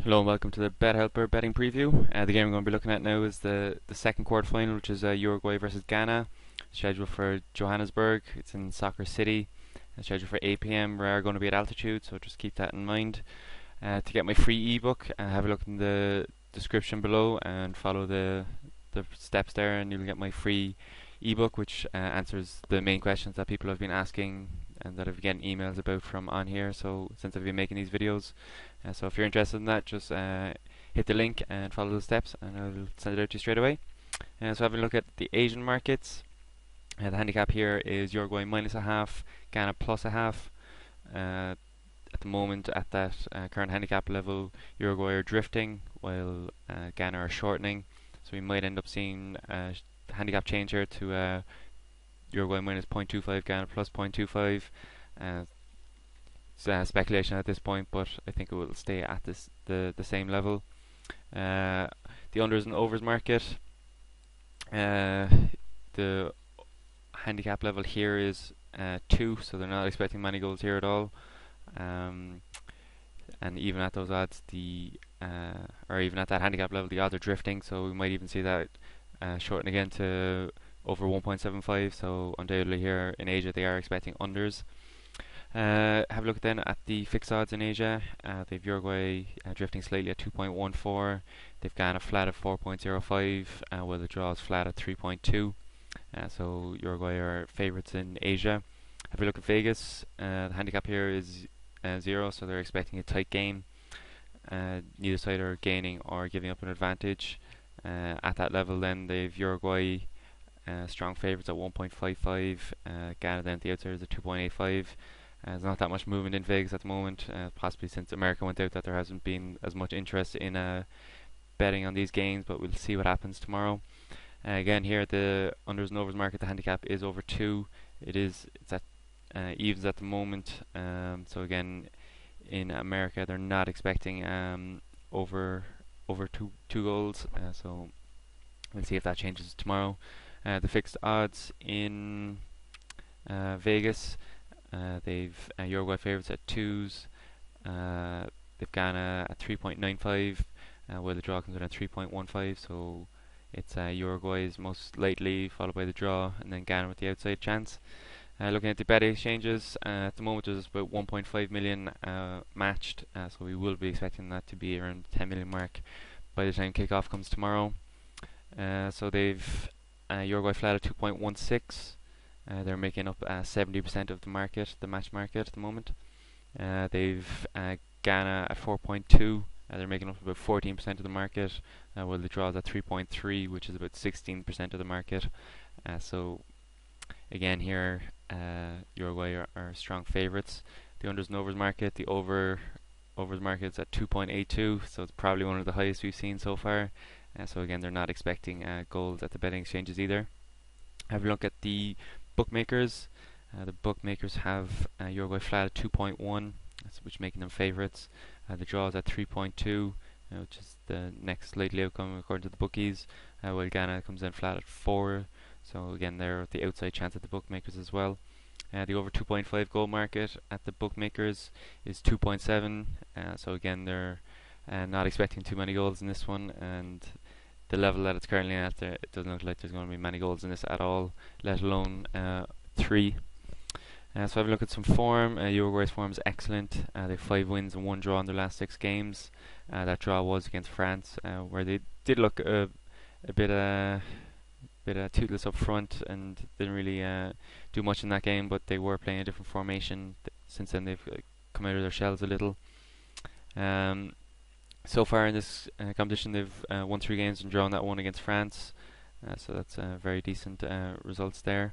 Hello and welcome to the BetHelper betting preview. The game we're going to be looking at now is the second quarter final, which is Uruguay versus Ghana, scheduled for Johannesburg. It's in Soccer City, scheduled for 8 p.m. We are going to be at altitude, so just keep that in mind. To get my free ebook, have a look in the description below and follow the steps there, and you'll get my free ebook, which answers the main questions that people have been asking and that I've been getting emails about from on here. So since I've been making these videos, so if you're interested in that, just hit the link and follow the steps, and I'll send it out to you straight away. So having a look at the Asian markets, the handicap here is Uruguay minus a half, Ghana plus a half. At the moment, at that current handicap level, Uruguay are drifting while Ghana are shortening. So we might end up seeing the handicap change here to Uruguay minus 0.25, Ghana plus 0.25. It's speculation at this point, but I think it will stay at the same level. The unders and overs market, the handicap level here is 2, so they're not expecting many goals here at all. And even at those odds, or even at that handicap level, the odds are drifting, so we might even see that shorten again to over 1.75. So undoubtedly here in Asia they are expecting unders. Have a look then at the fixed odds in Asia. They've Uruguay drifting slightly at 2.14. They've Ghana flat at 4.05, while the draw is flat at 3.2. So Uruguay are favourites in Asia. Have a look at Vegas. The handicap here is 0, so they're expecting a tight game. Neither side are gaining or giving up an advantage. At that level then they've Uruguay strong favourites at 1.55. Ghana then at the outside is at 2.85. There's not that much movement in Vegas at the moment, possibly since America went out that there hasn't been as much interest in betting on these games, but we'll see what happens tomorrow. Again here at the unders and overs market, the handicap is over 2. It's at evens at the moment, so again in America they're not expecting over two goals, so we'll see if that changes tomorrow. The fixed odds in Vegas, they've Uruguay favourites at 2s. They've Ghana at 3.95, where the draw comes in at 3.15. So it's Uruguay's most likely, followed by the draw, and then Ghana with the outside chance. Looking at the bet exchanges, at the moment there's about 1.5 million matched, so we will be expecting that to be around the 10 million mark by the time kickoff comes tomorrow. So they've Uruguay flat at 2.16. They're making up 70% of the market, the match market at the moment. They've Ghana at 4.2. They're making up about 14% of the market, while the draw is at 3.3, which is about 16% of the market. So again here, Uruguay are strong favourites. The unders and overs market, the overs market is at 2.82, so it's probably one of the highest we've seen so far. So again, they're not expecting goals at the betting exchanges either. Have a look at the bookmakers. The bookmakers have Uruguay flat at 2.1, which making them favourites. The draw is at 3.2, which is the next likely outcome according to the bookies, while Ghana comes in flat at 4. So again, they're the outside chance at the bookmakers as well. The over 2.5 goal market at the bookmakers is 2.7. So again, they're not expecting too many goals in this one, and the level that it's currently at, it doesn't look like there's going to be many goals in this at all, let alone 3. So have a look at some form. Uruguay's form is excellent. They have 5 wins and 1 draw in their last 6 games. That draw was against France, where they did look a bit toothless up front and didn't really do much in that game, but they were playing a different formation. Since then they've come out of their shells a little. So far in this competition they've won 3 games and drawn that one against France, so that's very decent results there.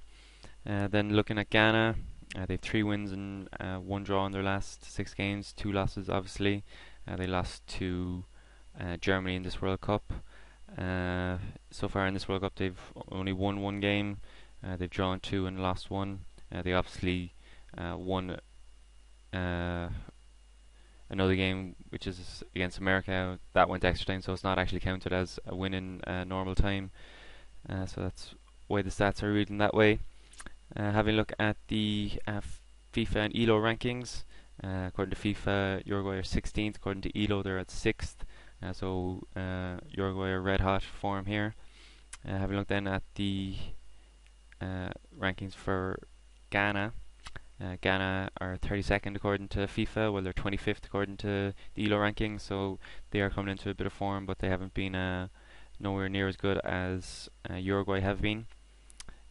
Then looking at Ghana, they have 3 wins and 1 draw in their last 6 games, 2 losses obviously. They lost to Germany in this World Cup. So far in this World Cup they've only won 1 game, they've drawn 2 and lost 1. They obviously won another game, which is against America. That went extra time, so it's not actually counted as a win in normal time. So that's why the stats are reading that way. Having a look at the FIFA and ELO rankings, According to FIFA, Uruguay are 16th. According to ELO, they're at 6th. Uruguay are red hot form here. Having a look then at the rankings for Ghana. Ghana are 32nd according to FIFA, while they're 25th according to the ELO rankings. So they are coming into a bit of form, but they haven't been nowhere near as good as Uruguay have been.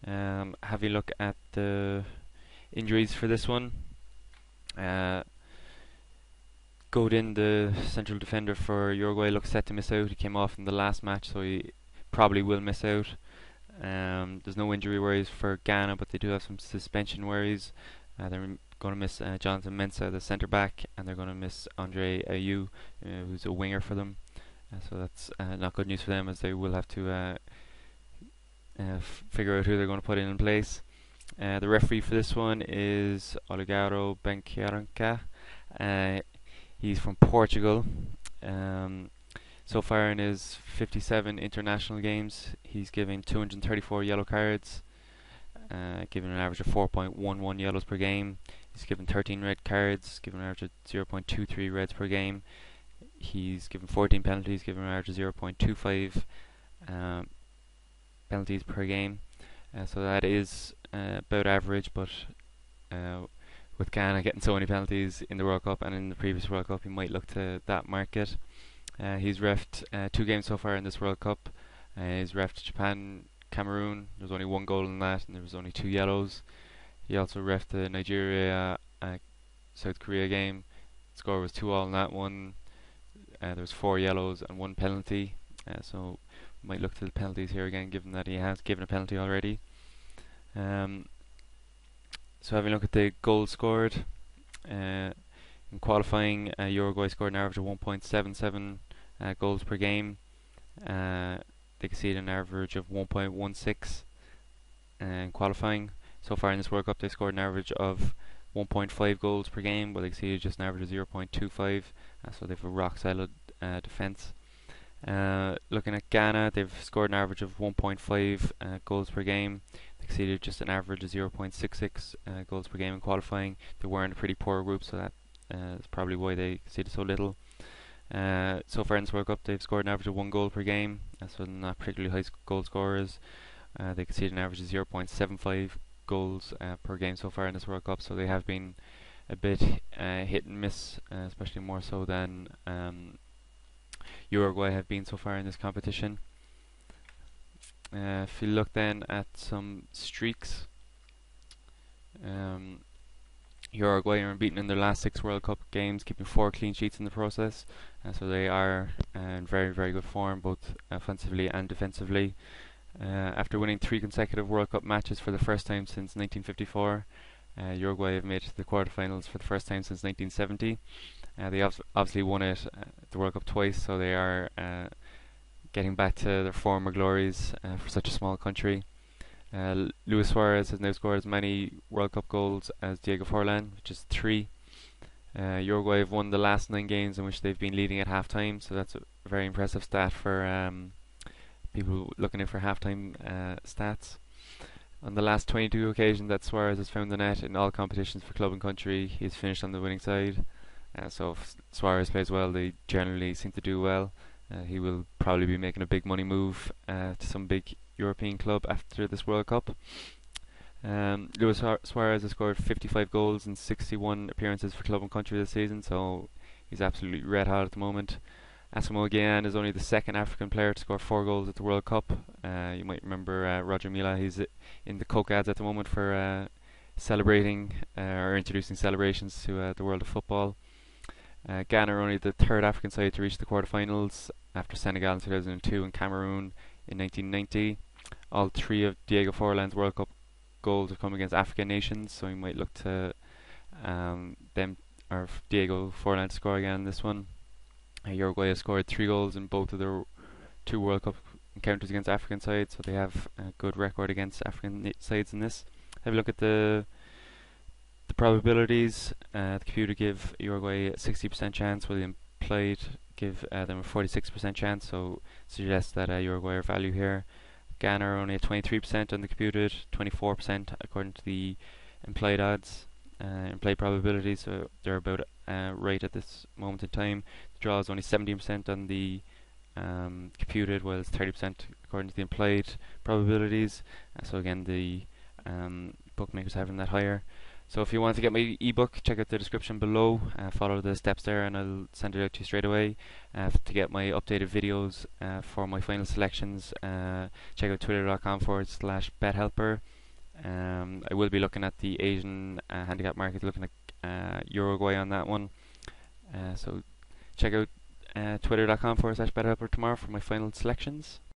Have a look at the injuries for this one. Godin, the central defender for Uruguay, looks set to miss out. He came off in the last match, so he probably will miss out. There's no injury worries for Ghana, but they do have some suspension worries. They're going to miss Jonathan Mensah, the centre back, and they're going to miss Andre Ayew, who's a winger for them. So that's not good news for them, as they will have to figure out who they're going to put in place. The referee for this one is Olegario Benqueranca. He's from Portugal. So far in his 57 international games, he's given 234 yellow cards, given an average of 4.11 yellows per game. He's given 13 red cards, given an average of 0.23 reds per game. He's given 14 penalties, given an average of 0.25 penalties per game. So that is about average, but with Ghana getting so many penalties in the World Cup and in the previous World Cup, he might look to that market. He's refed 2 games so far in this World Cup. He's refed Japan, Cameroon. There was only 1 goal in that, and there was only 2 yellows. He also refed the Nigeria South Korea game. The score was 2-2 in that one. There was 4 yellows and 1 penalty. So might look to the penalties here again, given that he has given a penalty already. So having a look at the goals scored. In qualifying, Uruguay scored an average of 1.77 goals per game. They conceded an average of 1.16 in qualifying. So far in this World Cup, they scored an average of 1.5 goals per game, but they conceded just an average of 0.25. So they have a rock solid defence. Looking at Ghana, they've scored an average of 1.5 goals per game. They conceded just an average of 0.66 goals per game in qualifying. They were in a pretty poor group, so that's probably why they conceded so little. So far in this World Cup, they've scored an average of 1 goal per game, so not particularly high goal scorers. They conceded an average of 0.75 goals per game so far in this World Cup, so they have been a bit hit and miss, especially more so than Uruguay have been so far in this competition. If you look then at some streaks, Uruguay are unbeaten in their last 6 World Cup games, keeping 4 clean sheets in the process. So they are in very, very good form, both offensively and defensively. After winning 3 consecutive World Cup matches for the first time since 1954, Uruguay have made it to the quarterfinals for the first time since 1970. They obviously won it, the World Cup twice, so they are getting back to their former glories for such a small country. Luis Suarez has now scored as many World Cup goals as Diego Forlan, which is 3. Uruguay have won the last 9 games in which they've been leading at half-time, so that's a very impressive stat for people looking in for half-time stats. On the last 22 occasions that Suarez has found the net in all competitions for club and country, he has finished on the winning side. So if Suarez plays well, they generally seem to do well. He will probably be making a big money move to some big European club after this World Cup. Luis Suarez has scored 55 goals in 61 appearances for club and country this season, so he's absolutely red hot at the moment. Asamoah Gyan is only the 2nd African player to score 4 goals at the World Cup. You might remember Roger Mila. He's in the Coke ads at the moment for celebrating or introducing celebrations to the world of football. Ghana are only the 3rd African side to reach the quarterfinals after Senegal in 2002 and Cameroon in 1990. All 3 of Diego Forlan's World Cup goals have come against African nations, so we might look to them or Diego Forlan to score again in this one. Uruguay has scored 3 goals in both of their 2 World Cup encounters against African sides, so they have a good record against African sides in this. Have a look at the probabilities. The computer give Uruguay a 60% chance, while the implied give them a 46% chance, so suggests that Uruguay are value here. Ghana are only at 23% on the computed, 24% according to the implied odds. in play probabilities, so they're about right at this moment in time. The draw is only 17% on the computed, while it's 30% according to the implied probabilities. So again, the bookmakers having that higher. So if you want to get my ebook, check out the description below. Follow the steps there, and I'll send it out to you straight away. To get my updated videos for my final selections, check out twitter.com/bethelper. I will be looking at the Asian handicap market, looking at Uruguay on that one. So check out twitter.com/bethelper tomorrow for my final selections.